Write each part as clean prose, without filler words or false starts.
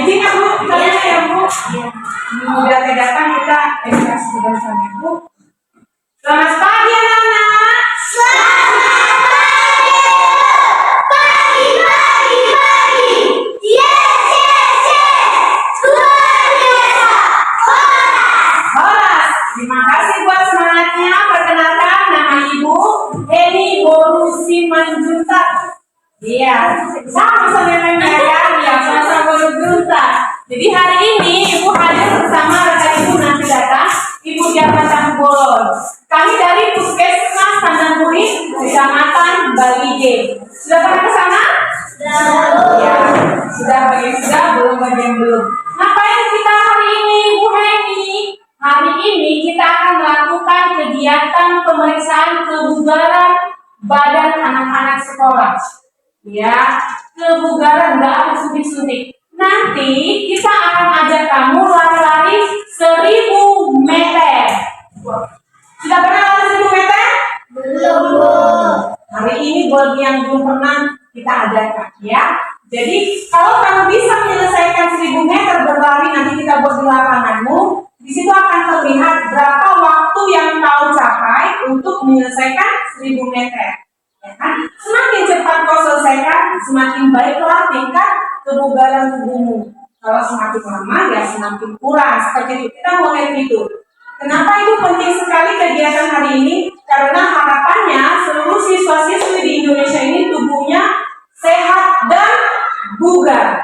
Izinkan Bu, kita lihat ya Bu. Udah datang kita edukasi bersama Bu. Selamat pagi anak-anak. Selamat pagi. Pagi. Yes. Luar biasa. Horas. Terima kasih buat semangatnya. Perkenalkan nama Ibu Eni Borusi Manjuntak. Iya, sama namanya ya, sama Borusi. Jadi hari ini Ibu hadir bersama rekan Ibu nanti datang, Ibu Jabatan Bolon. Kami dari Puskesmas Tandan Puri, Kecamatan Balige. Sudah pernah ke sana? Ya, sudah bagian sudah, belum. Ngapain kita hari ini, Bu Heni? Hari ini kita akan melakukan kegiatan pemeriksaan kebugaran badan anak-anak sekolah. Ya, kebugaran nggak ada suntik-suntik. Nanti kita akan ajak kamu lari-lari 1000 meter. Sudah pernah lari 1000 meter? Belum. Hari ini buat yang belum pernah kita ajarkan ya. Jadi kalau kamu bisa menyelesaikan 1000 meter berlari nanti kita buat di lapanganmu, di situ akan terlihat berapa waktu yang kau capai untuk menyelesaikan 1000 meter. Ya kan? Semakin cepat kau selesaikan, semakin baiklah tingkat kebugaran tubuhmu. Kalau semakin lama ya semakin kurang. Seperti itu kita mulai itu. Kenapa itu penting sekali kegiatan hari ini? Karena harapannya seluruh siswa-siswi di Indonesia ini tubuhnya sehat dan bugar.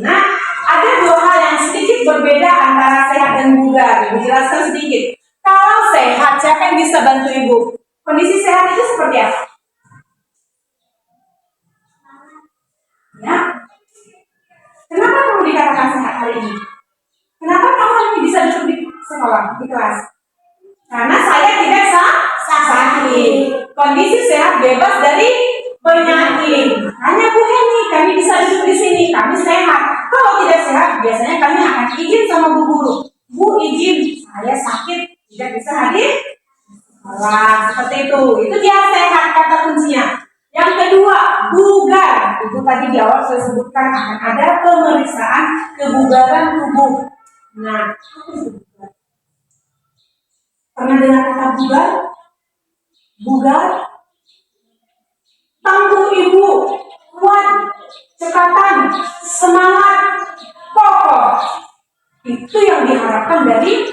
Nah, ada dua hal yang sedikit berbeda antara sehat dan bugar. Ibu jelaskan sedikit. Kalau sehat, siapa yang bisa bantu Ibu? Kondisi sehat itu seperti apa? Ya. Kenapa kamu dikatakan sehat hari ini? Kenapa kamu hari ini bisa duduk di sekolah, di kelas? Karena saya tidak sakit. Kondisi sehat bebas dari penyakit. Hanya Bu Heni, kami bisa duduk di sini, kami sehat. Kalau tidak sehat, biasanya kami akan izin sama Bu Guru. Bu izin, saya sakit, tidak bisa hadir. Wah, seperti itu. Itu dia sehat kata kuncinya. Yang kedua, bugar. Itu tadi di awal saya sebutkan akan ada pemeriksaan kebugaran tubuh. Nah, pernah dengar kata bugar? Bugar? Tangguh Ibu, kuat, cekatan, semangat, kokoh. Itu yang diharapkan dari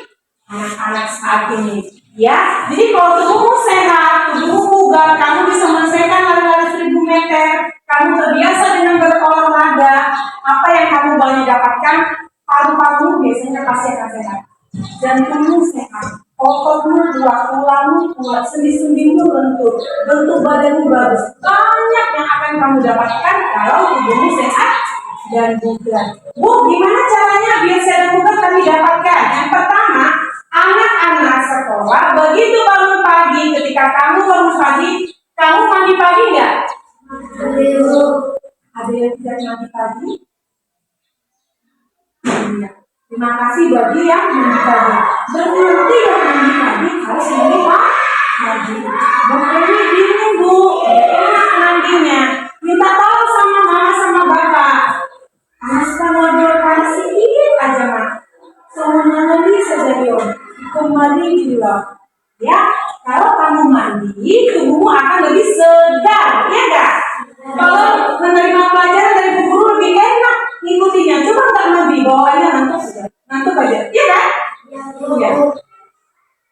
anak-anak saat ini. Ya, jadi kalau tubuhmu sehat, tubuhmu bugar, kamu bisa menyelesaikan lari-lari 1000 meter, kamu terbiasa dengan berolahraga, apa yang kamu banyak dapatkan, paru-paru biasanya pasti akan sehat. Jantungmu sehat, ototmu kuat, tulangmu kuat, sendi-sendimu lentur, bentuk badanmu bagus. Banyak yang akan kamu dapatkan kalau tubuhmu sehat dan bugar. Bu, gimana caranya biar sehat dan bugar kami dapatkan? Yang pertama, anak-anak sekolah begitu bangun pagi, ketika kamu bangun pagi, kamu mandi pagi nggak? Ada yang tidak mandi pagi? Iya. Terima kasih bagi yang mandi pagi. Berarti yang mandi pagi harus mandi pagi. Makanya bingung Bu, enak mandinya. Minta tahu sama mama sama bapak. Masa model sedikit aja Mak. Semuanya mandi saja Om. Kembali bilang, ya kalau kamu mandi, tubuhmu akan lebih segar, ya enggak? Kalau menerima pelajaran dari Bu Guru lebih enak ngikutinya. Coba nggak mandi, bawaannya ngantuk aja, ya kan? Ya.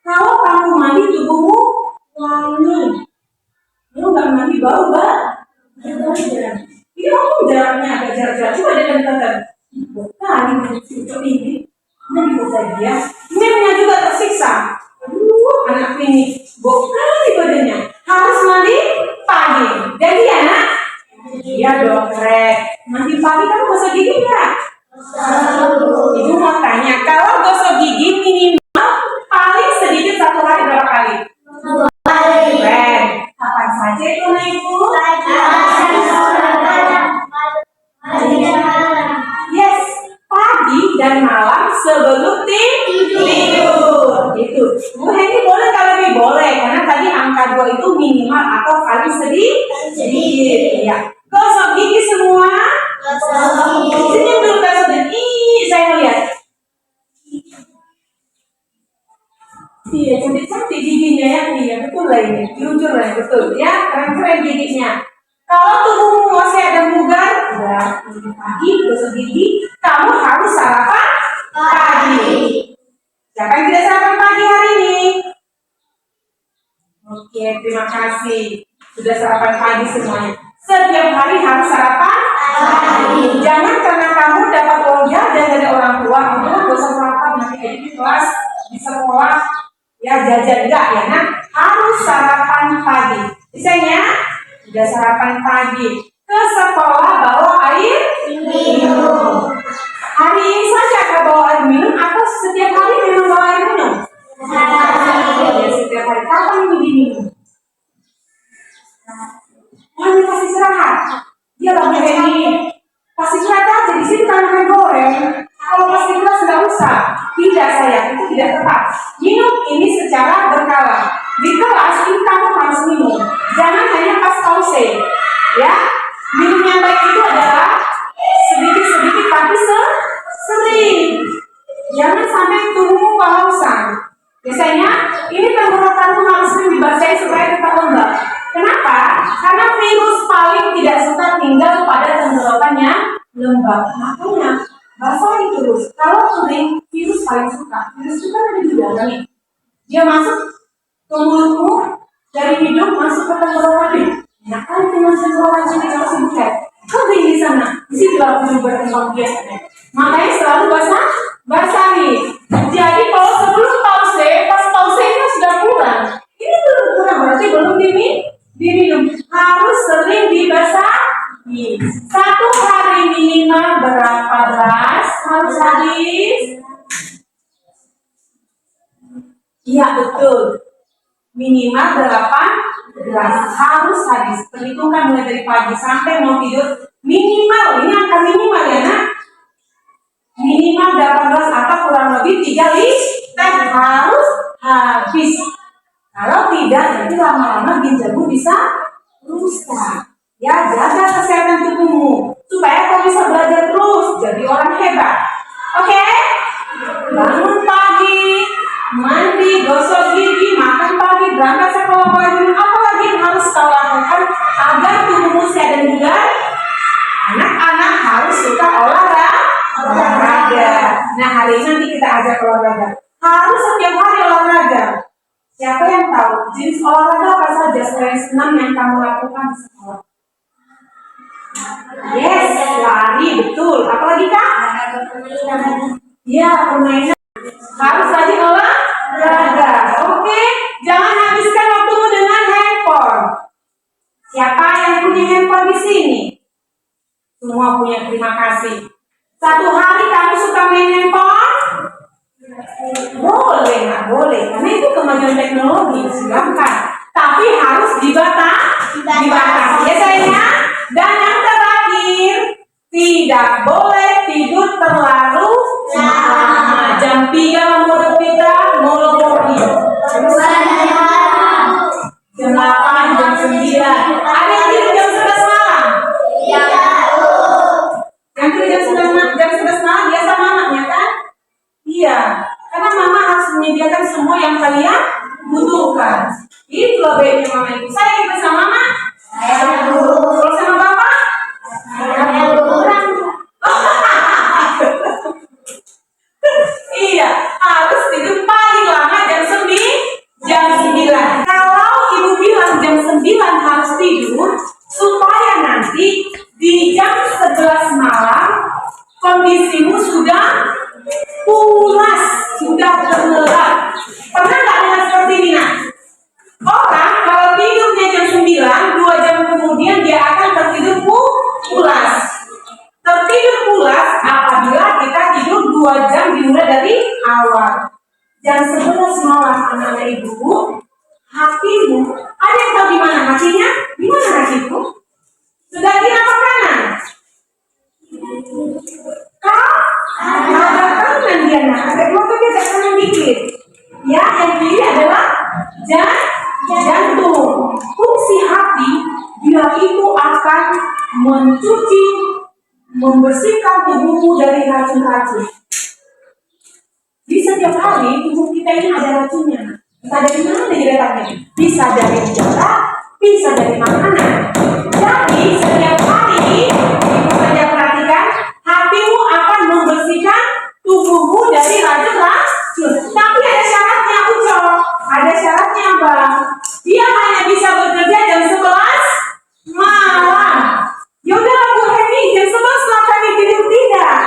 Kalau kamu mandi, tubuhmu wangi. Kalau nggak mandi, bau banget. Ini kamu jaraknya agak jarak-jarak. Coba dekat-dekat. Kali seperti ini. Ini bisa dia. Memangnya juga tersiksa. Aduh, anak ini bau kali badannya. Harus mandi pagi. Jadi ya nak? Iya dong, Rek. Mandi pagi kamu gosok gigi nggak? Ibu mau tanya, kalau gosok gigi minimal paling sedikit 1 hari berapa kali? 2 kali. Keren. Kapan saja itu nak Ibu? Yes, pagi dan malam sebelum tidur. Itu. Bu Heni boleh kalau lebih boleh, karena tadi angka 2 itu minimal atau paling sedikit. Ya. Gosok gigi semua. Senyum dulu gosok gigi. Iya, cantik-cantik giginya ya, iya betul lah ini, jujur lah betul ya, keren-keren giginya. Kalau tubuhmu masih ada bugar, ya pagi gosok gigi, kamu harus sarapan pagi. Siapa yang tidak sarapan pagi hari ini? Oke, terima kasih. Sudah sarapan pagi semuanya. Setiap hari harus sarapan pagi. Jangan karena kamu dapat uang jajan dari orang tua, kamu gak usah sarapan nanti kayak di kelas, di sekolah, ya jajan enggak ya, nah harus sarapan pagi. Misalnya, sudah sarapan pagi, ke sekolah bawa air minum. Hari ini saja akan bawa air minum atau setiap hari memang bawa air minum? Ya, setiap hari. Kapan ini diminum? Ini pasti istirahat. Dia lagi ini. Pasti istirahat aja di sini kan makan goreng. Kalau pasti kelas nggak usah. Tidak sayang, itu tidak tepat. Minum ini secara berkala. Di kelas ini kamu harus minum. Jangan hanya pas pause. Ya, minum yang baik itu adalah sedikit-sedikit tapi sering. Jangan sampai tubuhmu kehausan. Biasanya ini tenggorokanmu harus sering dibasahi supaya tetap lembab. Kenapa? Karena virus paling tidak suka tinggal pada tenggorokan yang lembab. Makanya basahi terus. Kalau kering, virus paling suka. Virus itu kan ada di dalam nih. Dia masuk ke mulutmu dari hidung masuk ke tenggorokan. Nah, kan cuma tenggorokan sini kalau sibuk kering di sana. Di situ aku berkembang biasanya. Makanya selalu basahi. Jadi kalau sebelum pause, pas pause itu sudah kurang. Ini belum kurang berarti belum diminum. Harus sering dibasahi. Satu hari minimal berapa gelas harus habis? Iya betul. Minimal 8 gelas harus habis. Perhitungkan mulai dari pagi sampai mau tidur. Minimal, ini angka minimal ya nak. Minimal 8 gelas atau kurang lebih 3 liter harus habis. Kalau tidak, nanti lama-lama ginjalmu bisa rusak. Ya, jaga kesehatan tubuhmu supaya kau bisa belajar terus jadi orang hebat. Oke? Bangun pagi, mandi, gosok gigi, makan pagi, berangkat sekolah pagi. Apalagi yang harus kau lakukan agar tubuhmu sehat dan bugar? Anak-anak harus suka olahraga. Nah, hari ini nanti kita ajak olahraga. Harus setiap hari olahraga. Siapa yang tahu jenis olahraga apa saja selain senam yang kamu lakukan di sekolah? Yes, lari, betul. Apalagi kak? Ya, permainan. Harus rajin olahraga. Oke, jangan habiskan waktumu dengan handphone. Siapa yang punya handphone di sini? Semua punya, terima kasih. Satu hari kamu suka main handphone? Boleh, nggak boleh. Karena itu kemajuan teknologi, silahkan. Tapi harus dibatasi. Ya sayangnya. Dan yang terakhir, tidak boleh tidur terlalu lama. Jam 3 menurut kita molopoli. Jam 8, jam 9. Ada yang tidur jam 11 malam? Yang tidur jam 11 malam biasa mamanya kan? Iya. Karena mama harus menyediakan semua yang kalian butuhkan. Itu loh baiknya mama itu. Saya ikut sama mama. Kalau sama bapak? Iya, harus tidur paling lama jam 9. Kalau ibu bilang jam 9 harus tidur, supaya nanti di jam 11 malam kondisimu sudah pulas, sudah terlelap. Pernah nggak dengar seperti ini nak? Orang kalau tidurnya jam 9, 2 jam kemudian dia akan tertidur pulas. Tertidur pulas apabila kita tidur 2 jam dimulai dari awal. Jam 11 malam anak-anak ibu, hatimu, ada yang tahu di mana hatinya? Di mana hatiku? Sudah kira apa kanan? Ada kanan dia nak, ada kelompok dia kanan dikit. Ya, yang kiri adalah jantung. Fungsi hati dia itu akan mencuci, membersihkan tubuhmu dari racun-racun. Di setiap hari tubuh kita ini ada racunnya. Bisa dari mana nih letaknya? Bisa dari udara, bisa dari makanan. Jadi setiap hari ibu saja perhatikan, hatimu akan membersihkan tubuhmu dari racun. Tapi ada syaratnya, Uco. Ada syaratnya, Bang. Dia hanya bisa bekerja jam 11 malam. Yaudah, Bu Heni, jam 11 lah kami tidur, tidak.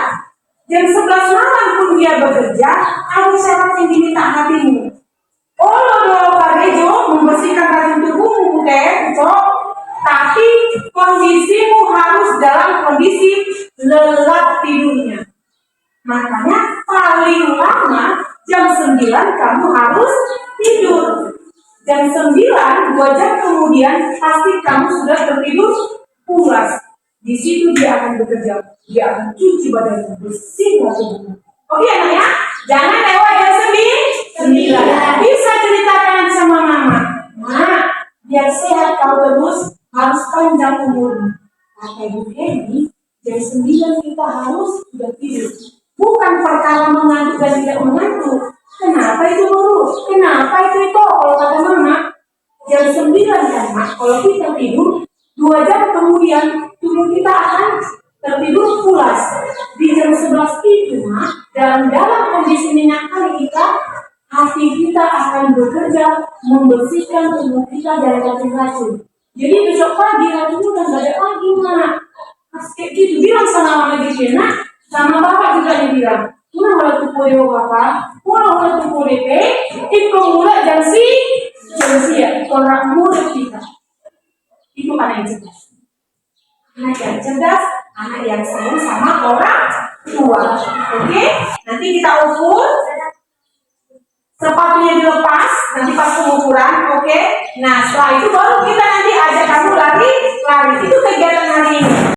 Jam 11 malam pun dia bekerja, ada syarat yang diminta hatimu. Oh, Karejo membersihkan racun tubuhmu, Uco. Tapi kondisimu harus dalam kondisi lelap tidurnya. Makanya paling lama jam 9 kamu harus tidur. Jam 9, 2 jam kemudian pasti kamu sudah tertidur pulas. Di situ dia akan bekerja. Dia akan cuci badanmu, bersih tubuhmu. Oke anak-anak, jangan lewat jam 9. Bisa ceritakan sama mama, Mak, biar sehat kau terus harus panjang umurmu. Kata Ibu Heni, jam 9 kita harus sudah tidur. Bukan perkara mengantuk dan tidak mengantuk. Kenapa itu guru? Kenapa itu? Kalau kata mama, jam 9 kan Mak, kalau kita tidur 2 jam kemudian tubuh kita akan tertidur pulas. Di jam 11 itu Mak, dalam kondisi menyenangkan kita, hati kita akan bekerja membersihkan tubuh kita dari racun-racun. Jadi besok pagi racun udah nggak ada lagi Mak. Kayak gitu bilang sama mama gitu nak, sama bapak juga dibilang. Mula mulai tukuri bapak, mula mulai tukuri teh, ikut mulai jam siap orang muda kita. Itu anak yang cerdas. Anak yang cerdas, anak yang sayang sama orang tua. Oke? Nanti kita ukur. Sepatunya dilepas, nanti pas pengukuran, oke? Nah, setelah itu baru kita